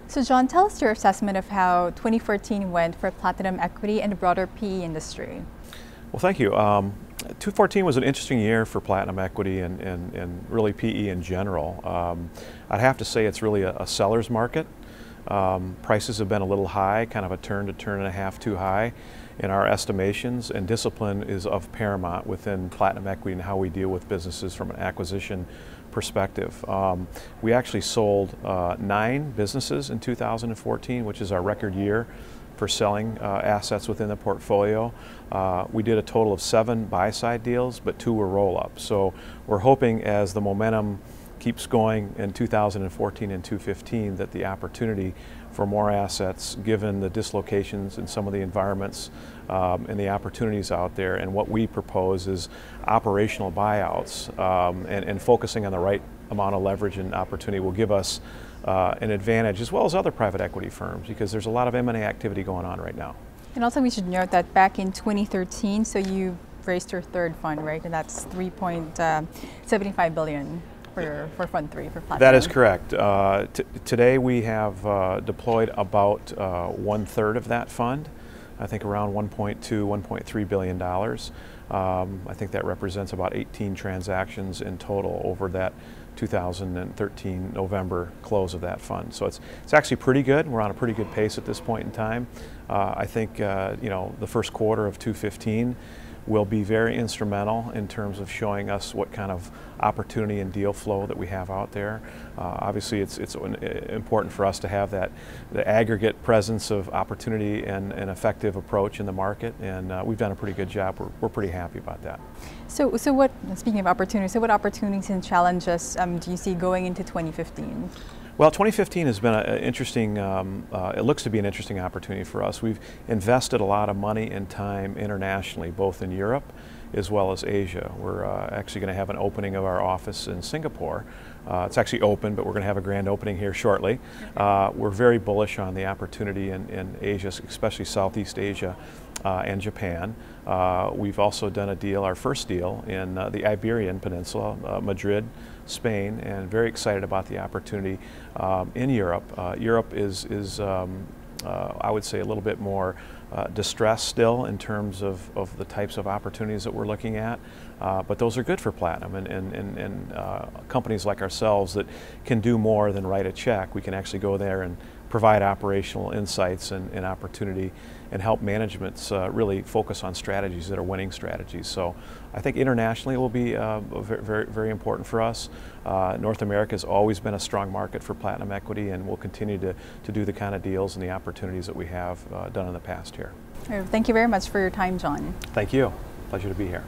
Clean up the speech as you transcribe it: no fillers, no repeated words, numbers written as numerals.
So John, tell us your assessment of how 2014 went for platinum equity and the broader PE industry. Well, thank you. 2014 was an interesting year for platinum equity and really PE in general. I'd have to say it's really a seller's market. Prices have been a little high, kind of a turn to turn and a half too high in our estimations, and discipline is of paramount within platinum equity and how we deal with businesses from an acquisition perspective. We actually sold 9 businesses in 2014, which is our record year for selling assets within the portfolio. We did a total of 7 buy-side deals, but 2 were roll-ups. So we're hoping as the momentum keeps going in 2014 and 2015 that the opportunity for more assets, given the dislocations in some of the environments and the opportunities out there, and what we propose is operational buyouts and focusing on the right amount of leverage and opportunity will give us an advantage, as well as other private equity firms, because there's a lot of M&A activity going on right now. And also we should note that back in 2013, so you raised your third fund, right? And that's $3.75 billion. For Fund 3, for platinum. That is correct. Today we have deployed about 1/3 of that fund. I think around $1.2, $1.3 billion. I think that represents about 18 transactions in total over that 2013 November close of that fund. So it's actually pretty good. We're on a pretty good pace at this point in time. I think the first quarter of 2015 will be very instrumental in terms of showing us what kind of opportunity and deal flow that we have out there. Obviously it's important for us to have the aggregate presence of opportunity and an effective approach in the market, and we've done a pretty good job. We're pretty happy about that. So what, speaking of opportunities, so what opportunities and challenges do you see going into 2015? Well, 2015 has been an interesting, it looks to be an interesting opportunity for us. We've invested a lot of money and time internationally, both in Europe as well as Asia. We're actually going to have an opening of our office in Singapore. It's actually open, but we're going to have a grand opening here shortly. We're very bullish on the opportunity in Asia, especially Southeast Asia and Japan. We've also done a deal, our first deal, in the Iberian Peninsula, Madrid, Spain, and very excited about the opportunity in Europe. Europe is I would say, a little bit more distressed still in terms of the types of opportunities that we're looking at, but those are good for platinum, and companies like ourselves that can do more than write a check. We can actually go there and provide operational insights and opportunity and help managements really focus on strategies that are winning strategies. So I think internationally it will be very, very important for us. North America has always been a strong market for platinum equity, and we'll continue to do the kind of deals and the opportunities that we have done in the past here. Thank you very much for your time, John. Thank you. Pleasure to be here.